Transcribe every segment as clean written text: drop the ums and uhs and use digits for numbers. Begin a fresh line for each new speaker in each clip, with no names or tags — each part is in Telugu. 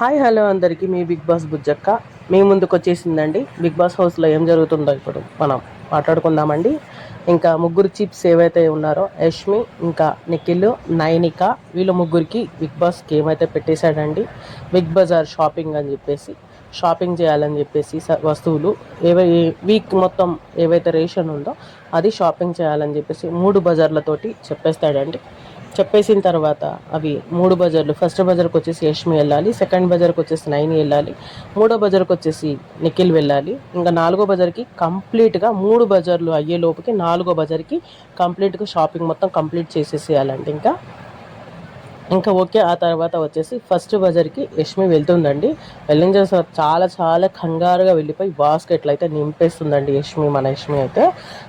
హాయ్ హలో అందరికీ మీ బిగ్ బాస్ బుజ్జక్క మీ ముందుకు వచ్చేసిందండి. బిగ్ బాస్ హౌస్లో ఏం జరుగుతుందో ఇప్పుడు మనం మాట్లాడుకుందామండి. ఇంకా ముగ్గురు చీఫ్స్ ఏవైతే ఉన్నారో యష్మి, ఇంకా నిఖిల్, నైనిక, వీళ్ళ ముగ్గురికి బిగ్ బాస్ గేమ్ అయితే పెట్టేశాడండి. బిగ్ బజార్ షాపింగ్ అని చెప్పేసి షాపింగ్ చేయాలని చెప్పేసి వస్తువులు వీక్ మొత్తం ఏవైతే రేషన్ ఉందో అది షాపింగ్ చేయాలని చెప్పేసి 3 బజార్లతోటి చెప్పేస్తాడండి. చెప్పేసిన తర్వాత అవి 3 బజార్లు, ఫస్ట్ బజార్కి వచ్చేసి యష్మి వెళ్ళాలి, సెకండ్ బజార్కి వచ్చేసి నైని వెళ్ళాలి, మూడో బజార్కి వచ్చేసి నిఖిల్ వెళ్ళాలి. ఇంకా 4గో బజార్కి కంప్లీట్గా 3 బజార్లు అయ్యే లోపుకి 4గో బజార్కి కంప్లీట్గా షాపింగ్ మొత్తం కంప్లీట్ చేసేసేయాలండి. ఇంకా ఓకే. ఆ తర్వాత వచ్చేసి ఫస్ట్ బజార్కి యష్మి వెళ్తుందండి. వెళ్ళిన తర్వాత చాలా చాలా కంగారుగా వెళ్ళిపోయి బాస్కెట్లు అయితే నింపేస్తుందండి మన యష్మి అయితే.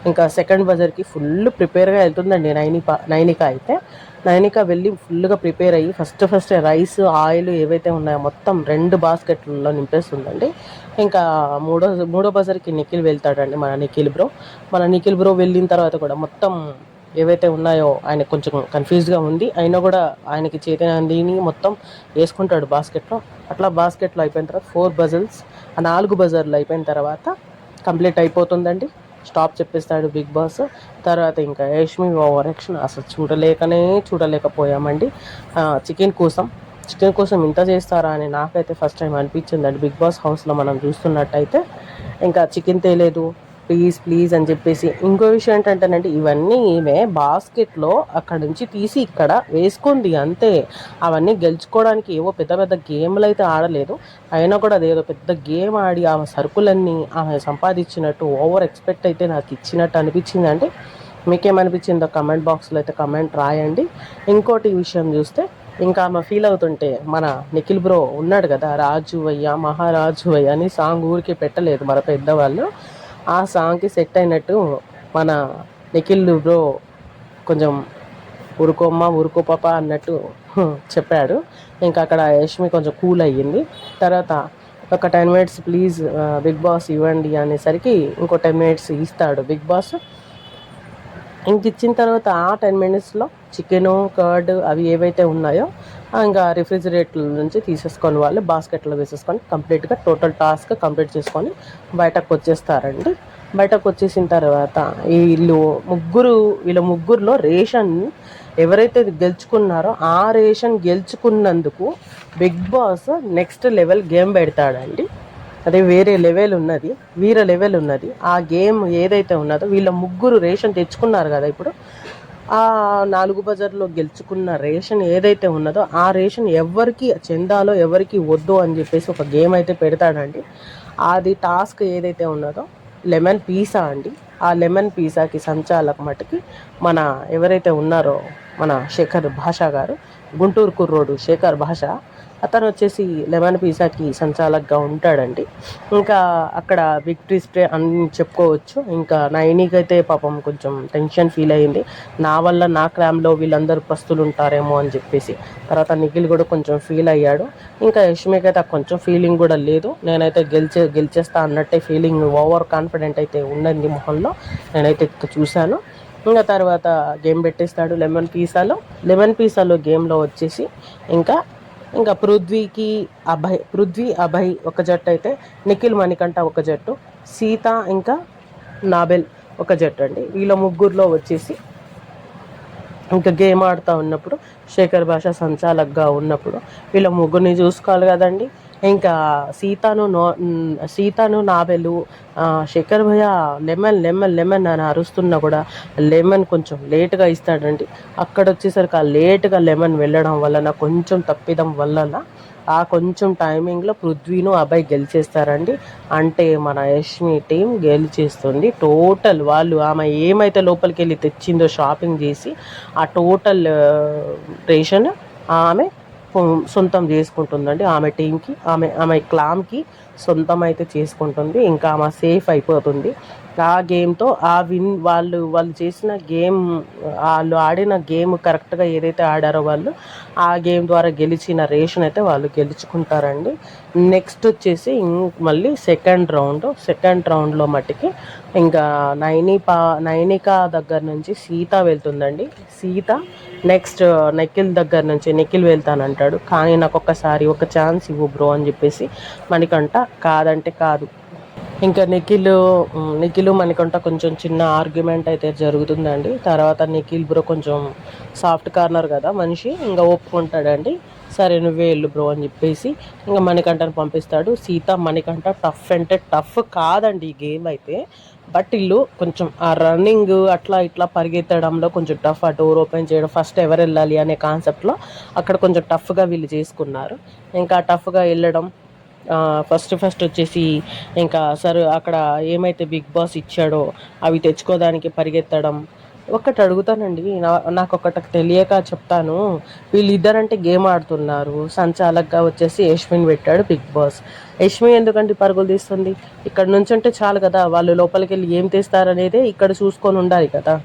ఇంకా సెకండ్ బజార్కి ఫుల్ ప్రిపేర్గా వెళ్తుందండి నైనిక అయితే. నైనిక వెళ్ళి ఫుల్గా ప్రిపేర్ అయ్యి ఫస్ట్ రైస్, ఆయిల్ ఏవైతే ఉన్నాయో మొత్తం 2 బాస్కెట్లలో నింపేస్తుందండి. ఇంకా మూడో బజార్కి నిఖిల్ వెళ్తాడండి. మన నిఖిల్ బ్రో వెళ్ళిన తర్వాత కూడా మొత్తం ఏవైతే ఉన్నాయో ఆయన కొంచెం కన్ఫ్యూజ్గా ఉంది, అయినా కూడా ఆయనకి చేతనందిని మొత్తం వేసుకుంటాడు బాస్కెట్లో. అట్లా బాస్కెట్లో అయిపోయిన తర్వాత 4 బజల్స్, ఆ 4 బజార్లు అయిపోయిన తర్వాత కంప్లీట్ అయిపోతుందండి. స్టాప్ చెప్పేస్తాడు బిగ్ బాస్. తర్వాత ఇంకా యష్మి ఓవర్ యాక్షన్ అసలు చూడలేకపోయామండి. చికెన్ కోసం ఇంత చేస్తారా అని నాకైతే ఫస్ట్ టైం అనిపించిందండి. బిగ్ బాస్ హౌస్లో మనం చూస్తున్నట్టయితే ఇంకా చికెన్ తేలేదు, ప్లీజ్ అని చెప్పేసి. ఇంకో విషయం ఏంటంటేనండి, ఇవన్నీ ఈమె బాస్కెట్లో అక్కడ నుంచి తీసి ఇక్కడ వేసుకుంది అంతే. అవన్నీ గెలుచుకోవడానికి ఏవో పెద్ద పెద్ద గేమ్లు అయితే ఆడలేదు. అయినా కూడా అదేదో పెద్ద గేమ్ ఆడి ఆమె సరుకులన్నీ ఆమె సంపాదించినట్టు ఓవర్ ఎక్స్పెక్ట్ అయితే నాకు ఇచ్చినట్టు అనిపించిందండి. మీకేమనిపించిందో కమెంట్ బాక్స్లో అయితే కమెంట్ రాయండి. ఇంకోటి విషయం చూస్తే, ఇంకా ఆమె ఫీల్ అవుతుంటే మన నిఖిల్ బ్రో ఉన్నాడు కదా, రాజు అయ్యా మహారాజు అయ్యా అని సాంగ్ ఊరికే పెట్టలేదు మన పెద్దవాళ్ళు. ఆ సాంగ్కి సెట్ అయినట్టు మన నిఖిల్ బ్రో కొంచెం ఊరుకో పాప అన్నట్టు చెప్పాడు. ఇంకా అక్కడ యష్మి కొంచెం కూల్ అయ్యింది. తర్వాత ఒక 10 మినిట్స్ ప్లీజ్ బిగ్ బాస్ ఇవ్వండి అనేసరికి ఇంకో 10 మినిట్స్ ఇస్తాడు బిగ్ బాస్. ఇచ్చిన తర్వాత ఆ 10 మినిట్స్లో చికెను, కర్డ్ అవి ఏవైతే ఉన్నాయో ఇంకా రిఫ్రిజిరేటర్ నుంచి తీసేసుకొని వాళ్ళు బాస్కెట్లో వేసేసుకొని కంప్లీట్గా టోటల్ టాస్క్ కంప్లీట్ చేసుకొని బయటకు వచ్చేస్తారండి. బయటకు వచ్చేసిన తర్వాత వీళ్ళ ముగ్గురులో రేషన్ ఎవరైతే గెలుచుకున్నారో ఆ రేషన్ గెలుచుకున్నందుకు Bigg Boss next level game పెడతాడండి. అదే వేరే లెవెల్ ఉన్నది, వీర లెవెల్ ఉన్నది. ఆ గేమ్ ఏదైతే ఉన్నదో వీళ్ళ ముగ్గురు రేషన్ తెచ్చుకున్నారు కదా, ఇప్పుడు ఆ 4 బజార్లో గెలుచుకున్న రేషన్ ఏదైతే ఉన్నదో ఆ రేషన్ ఎవరికి చెందాలో ఎవరికి వద్దు అని చెప్పేసి ఒక గేమ్ అయితే పెడతాడండి. అది టాస్క్ ఏదైతే ఉన్నదో లెమన్ పిజ్జా అండి. ఆ లెమన్ పిజ్జాకి సంచాలక మటుకి మన ఎవరైతే ఉన్నారో మన శేఖర్ భాష గారు, గుంటూరు కుర్రోడు శేఖర్ భాష, అతను వచ్చేసి లెమన్ పిజ్జాకి సంచాలకుగా ఉంటాడండి. ఇంకా అక్కడ విక్టరీ స్ప్రే అని చెప్పుకోవచ్చు. ఇంకా నైనికైతే పాపం కొంచెం టెన్షన్ ఫీల్ అయ్యింది, నా వల్ల నా క్రామ్లో వీళ్ళందరూ పస్తులు ఉంటారేమో అని చెప్పేసి. తర్వాత నిఖిల్ కూడా కొంచెం ఫీల్ అయ్యాడు. ఇంకా యష్మికి అయితే కొంచెం ఫీలింగ్ కూడా లేదు, నేనైతే గెలిచేస్తా అన్నట్టే ఫీలింగ్, ఓవర్ కాన్ఫిడెంట్ అయితే ఉండండి మొహంలో, నేనైతే చూశాను. ఇంకా తర్వాత గేమ్ పెట్టేస్తాడు లెమన్ పిజ్జాలో గేమ్లో వచ్చేసి ఇంకా పృథ్వీ అభయ్ ఒక జట్టు అయితే, నిఖిల్ మణికంఠ ఒక జట్టు, సీత ఇంకా నాబెల్ ఒక జట్టు అండి. వీళ్ళ ముగ్గురులో వచ్చేసి ఇంకా గేమ్ ఆడుతూ ఉన్నప్పుడు శేఖర్ భాష సంచాలకుగా ఉన్నప్పుడు వీళ్ళ ముగ్గురిని చూసుకోవాలి కదండి. ఇంకా సీతాను నాబెలు శేఖర్ భయ్య లెమన్ అని అరుస్తున్నా కూడా లెమన్ కొంచెం లేట్గా ఇస్తాడండి. అక్కడ వచ్చేసరికి ఆ లేట్గా లెమన్ వెళ్ళడం వలన కొంచెం తప్పిదం వలన ఆ కొంచెం టైమింగ్లో పృథ్వీను అబ్బాయి గెలిచేస్తారండి. అంటే మన యష్మి టీం గెలిచేస్తుంది. టోటల్ వాళ్ళు ఆమె ఏమైతే లోపలికి వెళ్ళి తెచ్చిందో షాపింగ్ చేసి ఆ టోటల్ రేషన్ ఆమె సొంతం చేసుకుంటుందండి. ఆమె టీంకి ఆమె క్లామ్కి సొంతం అయితే చేసుకుంటుంది. ఇంకా ఆమె సేఫ్ అయిపోతుంది. ఆ గేమ్తో వాళ్ళు చేసిన గేమ్, వాళ్ళు ఆడిన గేమ్ కరెక్ట్గా ఏదైతే ఆడారో వాళ్ళు ఆ గేమ్ ద్వారా గెలిచిన రేషన్ అయితే వాళ్ళు గెలుచుకుంటారండి. నెక్స్ట్ వచ్చేసి మళ్ళీ సెకండ్ రౌండ్లో మట్టికి ఇంకా నైనిక దగ్గర నుంచి సీత వెళ్తుందండి. సీత నెక్స్ట్ నిఖిల్ దగ్గర నుంచి నిఖిల్ వెళ్తానంటాడు. కానీ నాకు ఒక ఛాన్స్ ఇవ్వు బ్రో అని చెప్పేసి మణికంఠ కాదంటే కాదు. ఇంకా నిఖిల్ మణికంఠ కొంచెం చిన్న ఆర్గ్యుమెంట్ అయితే జరుగుతుందండి. తర్వాత నిఖిల్ బ్రో కొంచెం సాఫ్ట్ కార్నర్ కదా మనిషి, ఇంకా ఒప్పుకుంటాడండి. సరే నువ్వే వెళ్ళు బ్రో అని చెప్పేసి ఇంకా మణికంఠని పంపిస్తాడు. సీత మణికంఠ టఫ్ అంటే టఫ్ కాదండి ఈ గేమ్ అయితే, బట్ వీళ్ళు కొంచెం ఆ రన్నింగ్ అట్లా ఇట్లా పరిగెత్తడంలో కొంచెం టఫ్, ఆ డోర్ ఓపెన్ చేయడం, ఫస్ట్ ఎవరు వెళ్ళాలి అనే కాన్సెప్ట్లో అక్కడ కొంచెం టఫ్గా వీళ్ళు చేసుకున్నారు. ఇంకా టఫ్గా వెళ్ళడం, ఫస్ట్ వచ్చేసి ఇంకా అక్కడ ఏమైతే బిగ్ బాస్ ఇచ్చాడో అవి తెచ్చుకోవడానికి పరిగెత్తడం. ఒక్కటి అడుగుతానండి, నాకు ఒకటి తెలియక చెప్తాను. వీళ్ళిద్దరంటే గేమ్ ఆడుతున్నారు, సంచాలక్గా వచ్చేసి యష్మిని పెట్టాడు బిగ్ బాస్. యష్మి ఎందుకంటే పరుగులు తీస్తుంది? ఇక్కడ నుంచి అంటే చాలు కదా, వాళ్ళు లోపలికి వెళ్ళి ఏం తీస్తారనేదే ఇక్కడ చూసుకొని ఉండాలి కదా.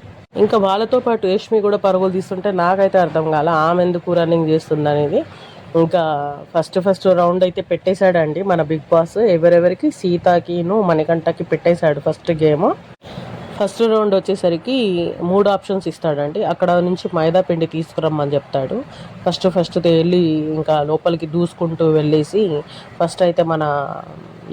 ఇంకా వాళ్ళతో పాటు యష్మి కూడా పరుగులు తీస్తుంటే నాకైతే అర్థం కాల ఆమె ఎందుకు రన్నింగ్ చేస్తుంది అనేది. ఇంకా ఫస్ట్ రౌండ్ అయితే పెట్టేశాడండి మన బిగ్ బాస్. ఎవరెవరికి సీతాకిను మణికంఠకి పెట్టేశాడు ఫస్ట్ గేమ్. ఫస్ట్ రౌండ్ వచ్చేసరికి 3 ఆప్షన్స్ ఇస్తాడండి. అక్కడ నుంచి మైదా పిండి తీసుకురమ్మని చెప్తాడు. ఫస్ట్ వెళ్ళి ఇంకా లోపలికి దూసుకుంటూ వెళ్ళేసి ఫస్ట్ అయితే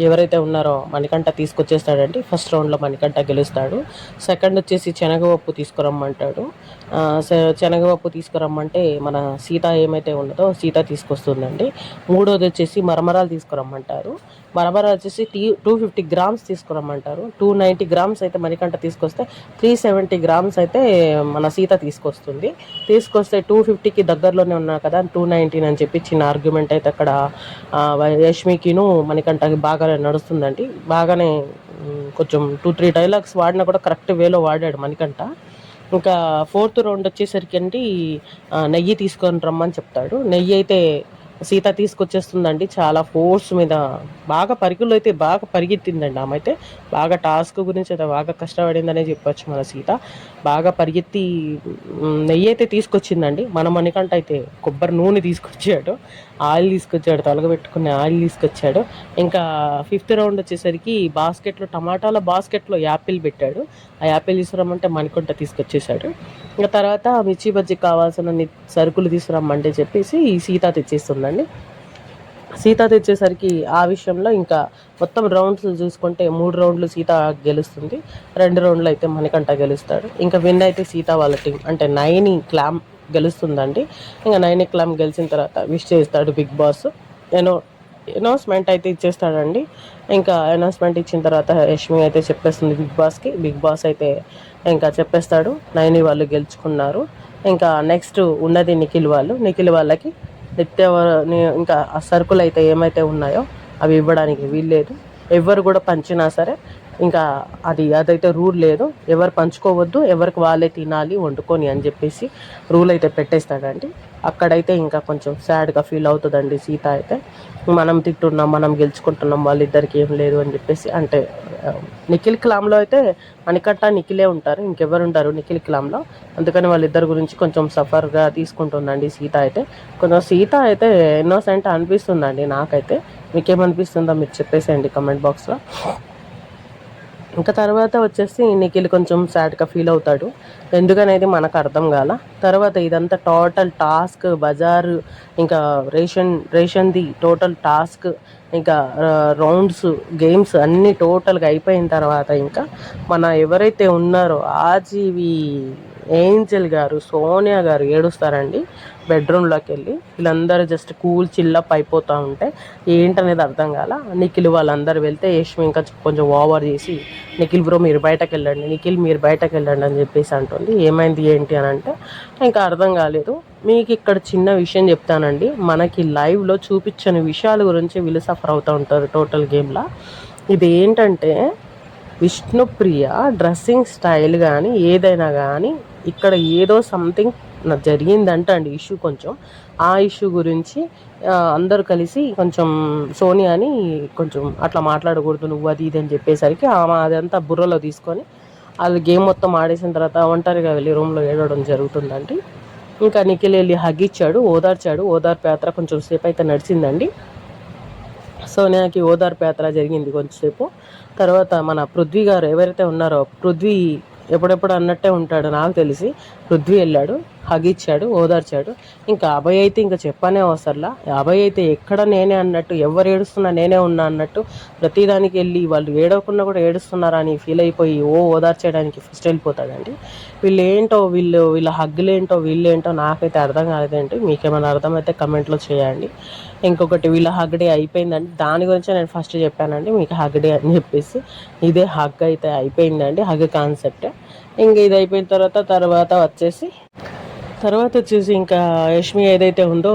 ఎవరైతే ఉన్నారో మణికంఠ తీసుకొచ్చేస్తాడండి. ఫస్ట్ రౌండ్లో మణికంఠ గెలుస్తాడు. సెకండ్ వచ్చేసి శనగపప్పు తీసుకురమ్మంటాడు. శనగపప్పు తీసుకురమ్మంటే మన సీత ఏమైతే ఉన్నదో సీత తీసుకొస్తుందండి. మూడోది వచ్చేసి మరమరాలు తీసుకురమ్మంటారు. మరమరాలు వచ్చేసి 250 గ్రామ్స్ తీసుకురమ్మంటారు. 290 గ్రామ్స్ అయితే మణికంఠ తీసుకొస్తే 370 గ్రామ్స్ అయితే మన సీత తీసుకొస్తుంది. తీసుకొస్తే 250కి దగ్గరలోనే ఉన్నా కదా 219 అని చెప్పి చిన్న ఆర్గ్యుమెంట్ అయితే అక్కడ యష్మికిను మణికంఠకి బాగా నడుస్తుందండి. బాగానే కొంచెం 2-3 డైలాగ్స్ వాడినా కూడా కరెక్ట్ వేలో వాడాడు మణికంఠ. ఇంకా ఫోర్త్ రౌండ్ వచ్చేసరికి అండి నెయ్యి తీసుకొని రమ్మని చెప్తాడు. నెయ్యి అయితే సీత తీసుకొచ్చేస్తుందండి. చాలా ఫోర్స్ మీద బాగా పరిగెత్తిందండి ఆమె అయితే. బాగా టాస్క్ గురించి అయితే బాగా కష్టపడిందనే చెప్పొచ్చు. మన సీత బాగా పరిగెత్తి నెయ్యి అయితే తీసుకొచ్చిందండి. మన మణికంఠ అయితే కొబ్బరి నూనె తీసుకొచ్చాడు, ఆయిల్ తీసుకొచ్చాడు, తొలగబెట్టుకునే ఆయిల్ తీసుకొచ్చాడు. ఇంకా ఫిఫ్త్ రౌండ్ వచ్చేసరికి టమాటాల బాస్కెట్లో యాపిల్ పెట్టాడు. ఆ యాపిల్ తీసుకురమ్మంటే మణికంఠ తీసుకొచ్చేసాడు. ఇంకా తర్వాత మిర్చి బజ్జీ కావాల్సిన సరుకులు తీసుకురమ్మంటే చెప్పేసి సీత తెచ్చేస్తుందండి. సీత తెచ్చేసరికి ఆ విషయంలో ఇంకా మొత్తం రౌండ్స్ చూసుకుంటే 3 రౌండ్లు సీత గెలుస్తుంది, 2 రౌండ్లు అయితే మణికంఠ గెలుస్తాడు. ఇంకా విన్ అయితే సీత వాళ్ళ టీం అంటే నైని క్లామ్ గెలుస్తుందండి. ఇంకా నైని క్లామ్ గెలిచిన తర్వాత విష్ చేస్తాడు బిగ్ బాస్. అనౌన్స్మెంట్ అయితే ఇచ్చేస్తాడండి. ఇంకా అనౌన్స్మెంట్ ఇచ్చిన తర్వాత యష్మి అయితే చెప్పేస్తుంది బిగ్ బాస్కి. బిగ్ బాస్ అయితే ఇంకా చెప్పేస్తాడు నైని వాళ్ళు గెలుచుకున్నారు. ఇంకా నెక్స్ట్ ఉన్నది నిఖిల్ వాళ్ళకి ఇంకా ఆ సరుకులు అయితే ఏమైతే ఉన్నాయో అవి ఇవ్వడానికి వీల్లేదు. ఎవరు కూడా పంచినా సరే ఇంకా అదైతే రూల్ లేదు. ఎవరు పంచుకోవద్దు, ఎవరికి వాళ్ళే తినాలి వండుకొని అని చెప్పేసి రూల్ అయితే పెట్టేస్తాడండి. అక్కడైతే ఇంకా కొంచెం సాడ్గా ఫీల్ అవుతుందండి సీత అయితే. మనం తింటున్నాం, మనం గెలుచుకుంటున్నాం, వాళ్ళిద్దరికి ఏం లేదు అని చెప్పేసి. అంటే నిఖిల్ క్లామ్లో అయితే మణికంఠ నిఖిలే ఉంటారు, ఇంకెవరు ఉంటారు నిఖిల్ క్లామ్లో. అందుకని వాళ్ళిద్దరి గురించి కొంచెం సఫర్గా తీసుకుంటుందండి సీత అయితే. కొంచెం సీత అయితే ఇన్నోసెంట్ అనిపిస్తుందండి నాకైతే. మీకేమనిపిస్తుందో మీరు చెప్పేసేయండి కమెంట్ బాక్స్లో. ఇంకా తర్వాత వచ్చేసి నిఖిల్ కొంచెం సాడ్గా ఫీల్ అవుతాడు. ఎందుకనేది మనకు అర్థం కాల. తర్వాత ఇదంతా టోటల్ టాస్క్ బజారు, ఇంకా రేషన్ది టోటల్ టాస్క్, ఇంకా రౌండ్స్ గేమ్స్ అన్నీ టోటల్గా అయిపోయిన తర్వాత ఇంకా ఎవరైతే ఉన్నారో ఆర్జీవి, ఏంజల్ గారు, సోనియా గారు ఏడుస్తారండి బెడ్రూమ్లోకి వెళ్ళి. వీళ్ళందరూ జస్ట్ చిల్లప్ అయిపోతూ ఉంటే ఏంటనేది అర్థం కాల. నిఖిల్ వాళ్ళందరూ వెళ్తే యష్మి ఇంకా కొంచెం ఓవర్ చేసి నిఖిల్ బ్రో మీరు బయటకు వెళ్ళండి అని చెప్పేసి అంటుంది. ఏమైంది ఏంటి అని అంటే ఇంకా అర్థం కాలేదు. మీకు ఇక్కడ చిన్న విషయం చెప్తానండి. మనకి లైవ్లో చూపించని విషయాల గురించి వీళ్ళు సఫర్ అవుతూ ఉంటారు టోటల్ గేమ్లో. ఇది ఏంటంటే విష్ణుప్రియ డ్రెస్సింగ్ స్టైల్ కానీ ఏదైనా కానీ ఇక్కడ ఏదో సంథింగ్ నాకు జరిగిందంట అండి ఇష్యూ కొంచెం. ఆ ఇష్యూ గురించి అందరూ కలిసి కొంచెం సోనియాని కొంచెం అట్లా మాట్లాడకూడదు నువ్వు అది ఇది అని చెప్పేసరికి ఆమె అదంతా బుర్రలో తీసుకొని వాళ్ళు గేమ్ మొత్తం ఆడేసిన తర్వాత ఒంటరిగా వెళ్ళి రూమ్లో ఏడవడం జరుగుతుందండి. ఇంకా నిఖిల్ వెళ్ళి హగ్ ఇచ్చాడు, ఓదార్చాడు. ఓదార్పు యాత్ర కొంచెం సేపు అయితే నడిచిందండి. సోనియాకి ఓదార్పు యాత్ర జరిగింది కొంచెంసేపు. తర్వాత మన పృథ్వీ గారు ఎవరైతే ఉన్నారో, పృథ్వీ ఎప్పుడెప్పుడు అన్నట్టే ఉంటాడు నాకు తెలిసి. పృథ్వీ వెళ్ళాడు, హగ్ ఇచ్చాడు, ఓదార్చాడు. ఇంకా అభయ్ అయితే ఇంకా చెప్పనే అవసరంలా. అభయ్ అయితే ఎక్కడ నేనే అన్నట్టు, ఎవరు ఏడుస్తున్నా నేనే ఉన్నా అన్నట్టు ప్రతిదానికి వెళ్ళి వాళ్ళు ఏడవకుండా కూడా ఏడుస్తున్నారా అని ఫీల్ అయిపోయి ఓదార్చేయడానికి ఫస్ట్ వెళ్ళిపోతాడండి. వీళ్ళ హగ్గులేంటో వీళ్ళేంటో నాకైతే అర్థం కాలేదండి. మీకేమైనా అర్థమైతే కమెంట్లో చేయండి. ఇంకొకటి వీళ్ళ హగ్ డే అయిపోయిందండి. దాని గురించి నేను ఫస్ట్ చెప్పానండి మీకు హగ్ డే అని చెప్పేసి. ఇదే హగ్ అయితే అయిపోయిందండి, హగ్ కాన్సెప్ట్. ఇంకా ఇది అయిపోయిన తర్వాత వచ్చేసి ఇంకా యష్మి ఏదైతే ఉందో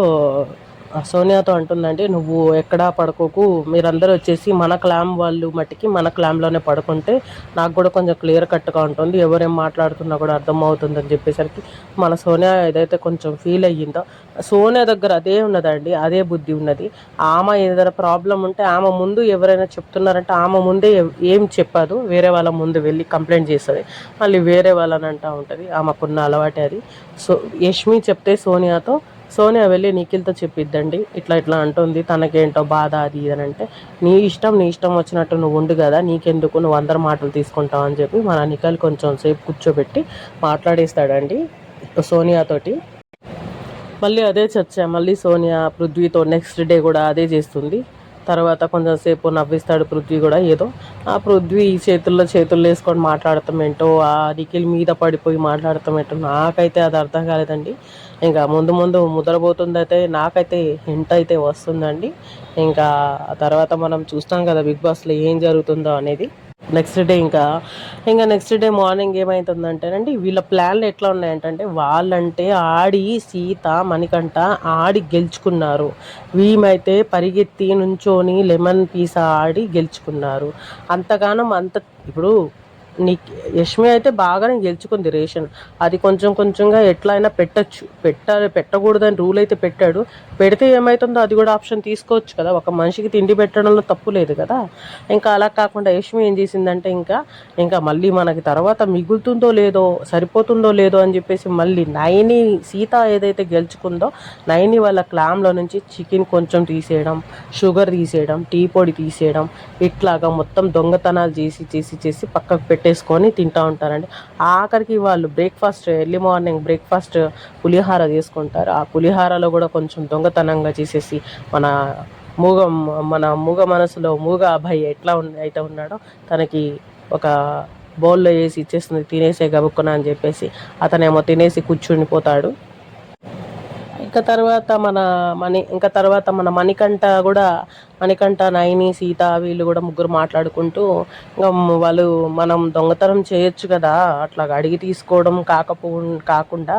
సోనియాతో అంటుందండి, నువ్వు ఎక్కడా పడుకోకు, మీరందరూ వచ్చేసి మన క్లామ్ వాళ్ళు మట్టికి మన క్లామ్లోనే పడుకుంటే నాకు కూడా కొంచెం క్లియర్ కట్గా ఉంటుంది, ఎవరేం మాట్లాడుతున్నా కూడా అర్థమవుతుంది అని చెప్పేసరికి మన సోనియా ఏదైతే కొంచెం ఫీల్ అయ్యిందో, సోనియా దగ్గర అదే ఉన్నదండి, అదే బుద్ధి ఉన్నది. ఆమె ఏదైనా ప్రాబ్లం ఉంటే ఆమె ముందు ఎవరైనా చెప్తున్నారంటే ఆమె ముందే ఏం చెప్పదు, వేరే వాళ్ళ ముందు వెళ్ళి కంప్లైంట్ చేస్తుంది, మళ్ళీ వేరే వాళ్ళని అంటూ ఉంటుంది. ఆమెకున్న అలవాటే అది. సో యష్మి చెప్తే సోనియా వెళ్ళి నిఖిల్తో చెప్పిద్దండి, ఇట్లా ఇట్లా అంటుంది, తనకేంటో బాధ అది అని అంటే, నీ ఇష్టం వచ్చినట్టు నువ్వు ఉండు కదా, నీకెందుకు, నువ్వు అందరి మాటలు తీసుకుంటావు అని చెప్పి మన నిఖిల్ కొంచెం సేపు కూర్చోబెట్టి మాట్లాడేస్తాడండి సోనియాతోటి. మళ్ళీ అదే చర్చ, మళ్ళీ సోనియా పృథ్వీతో నెక్స్ట్ డే కూడా అదే చేస్తుంది. తర్వాత కొంచెం సేపు నవ్విస్తాడు పృథ్వీ కూడా ఏదో. ఆ పృథ్వీ చేతుల్లో వేసుకొని మాట్లాడతాం ఏంటో, ఆ నిఖిల్ మీద పడిపోయి మాట్లాడతాం ఏంటో నాకైతే అది అర్థం కాలేదండి. ఇంకా ముందు ముద్రపోతుందైతే నాకైతే హింట్ అయితే వస్తుందండి. ఇంకా తర్వాత మనం చూస్తాం కదా బిగ్ బాస్లో ఏం జరుగుతుందో అనేది. నెక్స్ట్ డే మార్నింగ్ ఏమవుతుందంటేనండి, వీళ్ళ ప్లాన్లు ఎట్లా ఉన్నాయంటే, వాళ్ళంటే ఆడి సీత మణికంఠ ఆడి గెలుచుకున్నారు, వీమైతే పరిగెత్తి నుంచొని లెమన్ పీస్ ఆడి గెలుచుకున్నారు. ఇప్పుడు యష్మి అయితే బాగానే గెలుచుకుంది రేషన్. అది కొంచెంగా ఎట్లా అయినా పెట్టకూడదని రూల్ అయితే పెట్టాడు. పెడితే ఏమవుతుందో అది కూడా ఆప్షన్ తీసుకోవచ్చు కదా, ఒక మనిషికి తిండి పెట్టడంలో తప్పు లేదు కదా. ఇంకా అలా కాకుండా యష్మి ఏం చేసిందంటే, ఇంకా మళ్ళీ మనకి తర్వాత మిగులుతుందో లేదో, సరిపోతుందో లేదో అని చెప్పేసి మళ్ళీ నైని సీత ఏదైతే గెలుచుకుందో, నైని వాళ్ళ క్లామ్లో నుంచి చికెన్ కొంచెం తీసేయడం, షుగర్ తీసేయడం, టీ పొడి తీసేయడం, ఇట్లాగా మొత్తం దొంగతనాలు చేసి పక్కకు పెట్టేసుకొని తింటూ ఉంటారండి. ఆఖరికి వాళ్ళు ఎర్లీ మార్నింగ్ బ్రేక్ఫాస్ట్ పులిహార చేసుకుంటారు. ఆ పులిహారలో కూడా కొంచెం దొంగతనంగా చేసేసి మన మూగ మనసులో మూగ అబ్బాయి ఎట్లా అయితే ఉన్నాడో తనకి ఒక బౌల్లో వేసి ఇచ్చేస్తుంది, తినేసే గబుక్కున అని చెప్పేసి. అతనేమో తినేసి కూర్చునిపోతాడు. తర్వాత మన మణికంఠ నైని సీత వీళ్ళు కూడా ముగ్గురు మాట్లాడుకుంటూ, ఇంకా వాళ్ళు మనం దొంగతనం చేయొచ్చు కదా, అట్లా అడిగి తీసుకోవడం కాకుండా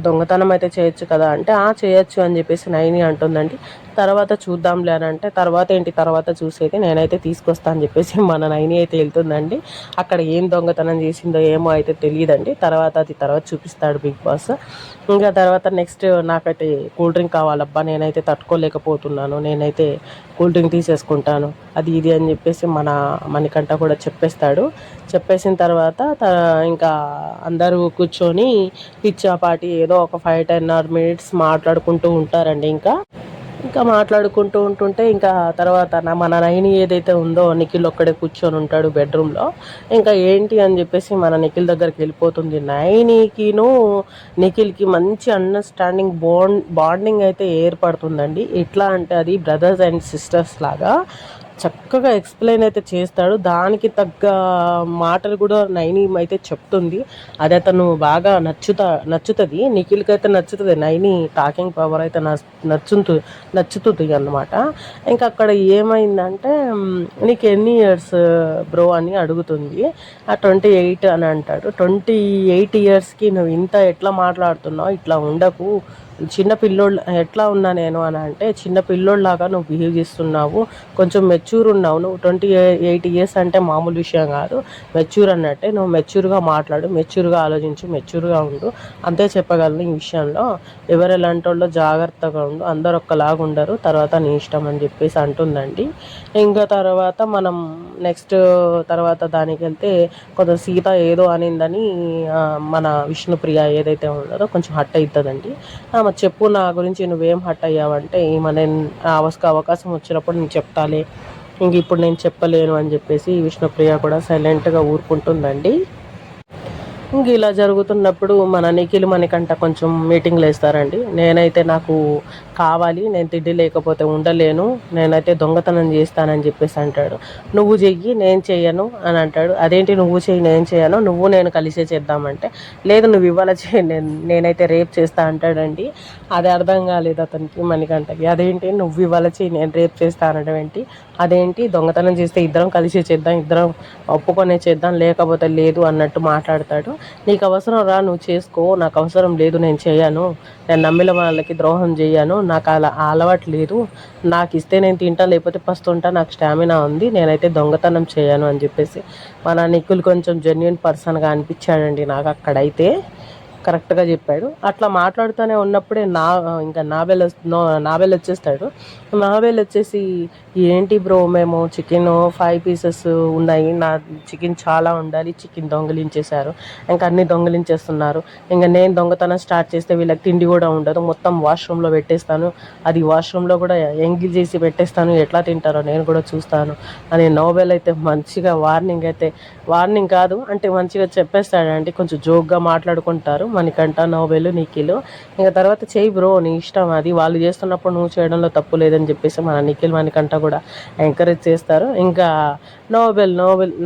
దొంగతనం అయితే చేయొచ్చు కదా అంటే, చేయొచ్చు అని చెప్పేసి నైని అంటుందండి. తర్వాత చూద్దాంలే అని అంటే, తర్వాత చూసేది నేనైతే తీసుకొస్తా అని చెప్పేసి మన నైని అయితే వెళ్తుందండి. అక్కడ ఏం దొంగతనం చేసిందో ఏమో అయితే తెలియదండి, తర్వాత చూపిస్తాడు బిగ్ బాస్. ఇంకా తర్వాత నెక్స్ట్ నాకైతే కూల్ డ్రింక్ కావాలబ్బా, నేనైతే తట్టుకోలేకపోతున్నాను, నేనైతే కూల్ డ్రింక్ తీసేసుకుంటాను అది ఇది అని చెప్పేసి మణికంఠ కూడా చెప్పేసిన తర్వాత ఇంకా అందరూ కూర్చొని పిచ్చాపాటి ఏదో ఒక 5-10 minutes మాట్లాడుకుంటూ ఉంటారండి. ఇంకా మాట్లాడుకుంటూ ఉంటుంటే ఇంకా తర్వాత మన నైని ఏదైతే ఉందో, నిఖిల్ ఒక్కడే కూర్చొని ఉంటాడు బెడ్రూమ్లో. ఇంకా ఏంటి అని చెప్పేసి మన నిఖిల్ దగ్గరికి వెళ్ళిపోతుంది. నైనికిను నిఖిల్కి మంచి అండర్స్టాండింగ్ బాండింగ్ అయితే ఏర్పడుతుందండి. ఎట్లా అంటే అది బ్రదర్స్ అండ్ సిస్టర్స్ లాగా చక్కగా ఎక్స్ప్లెయిన్ అయితే చేస్తాడు. దానికి తగ్గ మాటలు కూడా నైని అయితే చెప్తుంది. అది అతను బాగా నచ్చుతుంది, నిఖిల్కి అయితే నచ్చుతుంది. నైని టాకింగ్ పవర్ అయితే నచ్చుతుంది అన్నమాట. ఇంకా అక్కడ ఏమైందంటే, నీకు ఎన్ని ఇయర్స్ బ్రో అని అడుగుతుంది. 28 అని అంటాడు. 28 yearsకి నువ్వు ఇంత ఎట్లా మాట్లాడుతున్నావు, ఇట్లా ఉండకు, చిన్న పిల్లోడు ఎట్లా ఉన్నా నేను అని అంటే, చిన్న పిల్లోడిలాగా నువ్వు బిహేవ్ చేస్తున్నావు, కొంచెం మెచ్యూర్ ఉన్నావు, నువ్వు 28 ఇయర్స్ అంటే మామూలు విషయం కాదు, మెచ్యూర్ అన్నట్టే, నువ్వు మెచ్యూర్గా మాట్లాడు, మెచ్యూర్గా ఆలోచించు, మెచ్యూర్గా ఉండు, అంతే చెప్పగలను ఈ విషయంలో. ఎవరు ఎలాంటి వాళ్ళు జాగ్రత్తగా ఉండు, అందరు ఒక్కలాగా ఉండరు, తర్వాత నీ ఇష్టం అని చెప్పేసి అంటుందండి. ఇంకా తర్వాత మనం నెక్స్ట్ తర్వాత దానికి వెళ్తే, కొంచెం సీత ఏదో అనిందని మన విష్ణుప్రియ ఏదైతే ఉన్నదో కొంచెం హట్ అవుతుందండి. మరి చెప్పు నా గురించి నువ్వేం హట్ అయ్యావంటే, నేను అవకాశం వచ్చినప్పుడు నేను చెప్తాలే, ఇంక ఇప్పుడు నేను చెప్పలేను అని చెప్పేసి విష్ణుప్రియ కూడా సైలెంట్గా ఊరుకుంటుందండి. ఇంక ఇలా జరుగుతున్నప్పుడు మన నిఖిల్ మణికంఠ కొంచెం మీటింగ్లు వేస్తారండి. నేనైతే నాకు కావాలి, నేను తిండి లేకపోతే ఉండలేను, నేనైతే దొంగతనం చేస్తానని చెప్పేసి అంటాడు. నువ్వు చెయ్యి నేను చెయ్యను అని అంటాడు. అదేంటి నువ్వు చెయ్యి నేను చేయను, నువ్వు నేను కలిసే చేద్దామంటే, లేదు నువ్వు ఇవాళ చేయి, నేనైతే రేపు చేస్తా అంటాడండి. అది అర్థం కాలేదు అతనికి, మణికంఠకి. అదేంటి నువ్వు ఇవాళ చెయ్యి నేను రేపు చేస్తా అనడం ఏంటి, అదేంటి దొంగతనం చేస్తే ఇద్దరం కలిసే చేద్దాం, ఇద్దరం ఒప్పుకొనే చేద్దాం, లేకపోతే లేదు అన్నట్టు మాట్లాడతాడు. నీకు అవసరం రా, నువ్వు చేసుకో, నాకు అవసరం లేదు, నేను చేయను, నేను నమ్మిన వాళ్ళకి ద్రోహం చేయను, నాకు అలా అలవాటు లేదు, నాకు ఇస్తే నేను తింటా, లేకపోతే పస్తుంటా, నాకు స్టామినా ఉంది, నేనైతే దొంగతనం చేయను అని చెప్పేసి మన నిఖిల్ కొంచెం జెన్యున్ పర్సన్గా అనిపించాడండి నాకు అక్కడైతే. కరెక్ట్గా చెప్పాడు. అట్లా మాట్లాడుతూనే ఉన్నప్పుడే ఇంకా నాబెల్ వచ్చేస్తాడు. నాబెల్ వచ్చేసి, ఏంటి బ్రో, మేము చికెన్ 5 పీసెస్ ఉన్నాయి, నా చికెన్ చాలా ఉండాలి, చికెన్ దొంగిలించేశారు, ఇంకా అన్నీ దొంగిలించేస్తున్నారు, ఇంకా నేను దొంగతనం స్టార్ట్ చేస్తే వీళ్ళకి తిండి కూడా ఉండదు, మొత్తం వాష్రూమ్లో పెట్టేస్తాను, అది వాష్రూమ్లో కూడా ఎంగిల్ చేసి పెట్టేస్తాను, ఎట్లా తింటారో నేను కూడా చూస్తాను అని నోబెల్ అయితే మంచిగా వార్నింగ్ కాదు అంటే మంచిగా చెప్పేస్తాడండి. కొంచెం జోక్గా మాట్లాడుకుంటారు మణికంఠ, నోబెల్, నిఖిల్. ఇంకా తర్వాత చేయి బ్రో నీ ఇష్టం, అది వాళ్ళు చేస్తున్నప్పుడు నువ్వు చేయడంలో తప్పు లేదని చెప్పేసి మన నిఖిల్ మణికంఠ కూడా ఎంకరేజ్ చేస్తారు. ఇంకా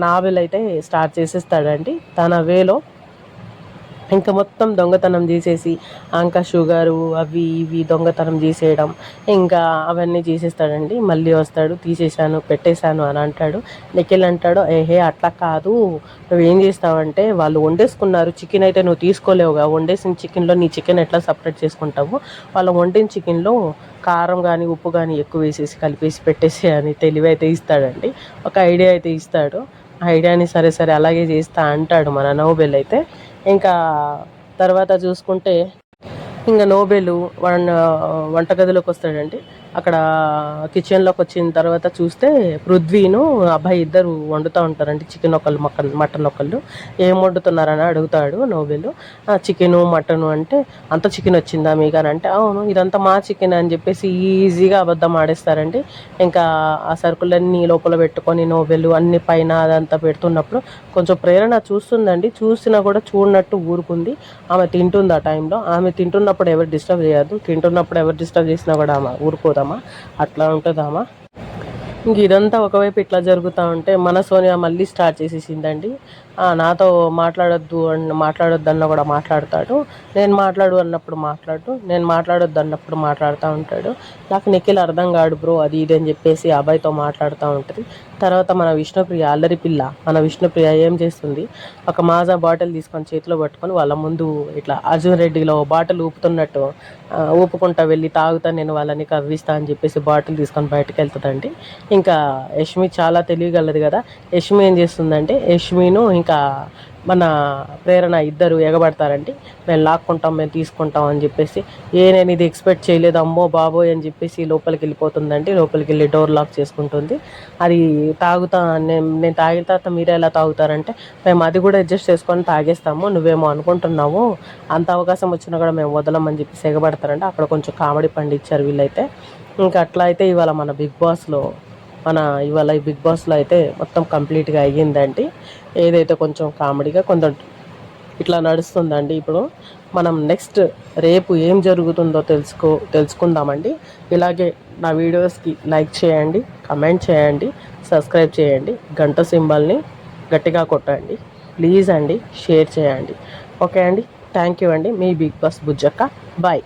నావెల్ అయితే స్టార్ట్ చేసేస్తాడండి తన వేలో. ఇంకా మొత్తం దొంగతనం చేసేసి ఇంకా షుగరు అవి ఇవి దొంగతనం చేసేయడం, ఇంకా అవన్నీ చేసేస్తాడండి. మళ్ళీ వస్తాడు, తీసేసాను పెట్టేశాను అని అంటాడు. నిఖిల్ అంటాడు, ఏహే అట్లా కాదు, నువ్వేం చేస్తావంటే, వాళ్ళు వండేసుకున్నారు చికెన్, అయితే నువ్వు తీసుకోలేవుగా, వండేసిన చికెన్లో నీ చికెన్ ఎట్లా సపరేట్ చేసుకుంటావు, వాళ్ళు వండిన చికెన్లో కారం కానీ ఉప్పు కానీ ఎక్కువ వేసేసి కలిపేసి పెట్టేసి అని తెలివి అయితే ఇస్తాడండి, ఒక ఐడియా అయితే ఇస్తాడు. ఐడియాని సరే సరే అలాగే చేస్తా అంటాడు మన నోబెల్ అయితే. ఇంకా తర్వాత చూసుకుంటే ఇంకా నోబెల్ వంటగదిలోకి వస్తాడండి. అక్కడ కిచెన్లోకి వచ్చిన తర్వాత చూస్తే పృథ్వీను అబ్బాయి ఇద్దరు వండుతూ ఉంటారండి, చికెన్ ఒకళ్ళు మటన్ ఒకళ్ళు. ఏం వండుతున్నారని అడుగుతాడు నోబెల్. చికెను మటను అంటే, అంత చికెన్ వచ్చిందా మీకు అని అంటే, అవును ఇదంతా మా చికెన్ అని చెప్పేసి ఈజీగా అబద్ధం ఆడేస్తారండి. ఇంకా ఆ సరుకులన్నీ లోపల పెట్టుకొని నోబెల్ అన్ని పైన అదంతా పెడుతున్నప్పుడు కొంచెం ప్రేరణ చూస్తుందండి. చూసినా కూడా చూడనట్టు ఊరుకుంది. ఆమె తింటుంది ఆ టైంలో. ఆమె తింటున్నప్పుడు ఎవరు డిస్టర్బ్ చేయొద్దు, తింటున్నప్పుడు ఎవరు డిస్టర్బ్ చేసినా కూడా ఆమె ఊరుకోదామా, అట్లా ఉంటుందామా. ఇంక ఇదంతా ఒకవైపు ఇట్లా జరుగుతూ ఉంటే మన సోనియా మళ్ళీ స్టార్ట్ చేసేసిందండి. నాతో మాట్లాడొద్దు అన్న కూడా మాట్లాడతాడు, నేను మాట్లాడు అన్నప్పుడు మాట్లాడుతూ ఉంటాడు. నాకు నిఖిల్ అర్థం కాడు బ్రో అది ఇది అని చెప్పేసి అబ్బాయితో మాట్లాడుతూ ఉంటుంది. తర్వాత మన విష్ణుప్రియ ఏం చేస్తుంది, ఒక మాజా బాటిల్ తీసుకొని చేతిలో పట్టుకొని వాళ్ళ ముందు ఇట్లా అర్జున్ రెడ్డిలో బాటిల్ ఊపుతున్నట్టు ఊపుకుంటా వెళ్ళి తాగుతా, నేను వాళ్ళని కవ్విస్తా అని చెప్పేసి బాటిల్ తీసుకొని బయటకు వెళ్తుందండి. ఇంకా యష్మి చాలా తెలియగలదు కదా, యష్మి ఏం చేస్తుందంటే, యష్మిను ఇంకా మన ప్రేరణ ఇద్దరు ఎగబడతారండి. మేము లాక్కుంటాం, మేము తీసుకుంటాం అని చెప్పేసి. నేను ఇది ఎక్స్పెక్ట్ చేయలేదు, అమ్మో బాబోయ్ అని చెప్పేసి లోపలికి వెళ్ళిపోతుందండి. లోపలికి వెళ్ళి డోర్ లాక్ చేసుకుంటుంది. అది నేను తాగిన తర్వాత మీరే ఎలా తాగుతారంటే, మేము అది కూడా అడ్జస్ట్ చేసుకొని తాగేస్తాము, నువ్వేమో అనుకుంటున్నావు, అంత అవకాశం వచ్చినా కూడా మేము వదలమని చెప్పేసి ఎగబడతారండి. అక్కడ కొంచెం కామెడీ పండించారు వీళ్ళైతే. ఇంకా అట్లా అయితే ఇవాళ ఈ బిగ్ బాస్లో అయితే మొత్తం కంప్లీట్గా అయ్యిందండి. ఏదైతే కొంచెం కామెడీగా కొంచెం ఇట్లా నడుస్తుందండి. ఇప్పుడు మనం నెక్స్ట్ రేపు ఏం జరుగుతుందో తెలుసుకుందామండి. ఇలాగే నా వీడియోస్కి లైక్ చేయండి, కమెంట్ చేయండి, సబ్స్క్రైబ్ చేయండి, గంట సింబల్ని గట్టిగా కొట్టండి ప్లీజ్ అండి, షేర్ చేయండి. ఓకే అండి, థ్యాంక్ యూ అండి. మీ బిగ్ బాస్ బుజ్జక్క. బాయ్.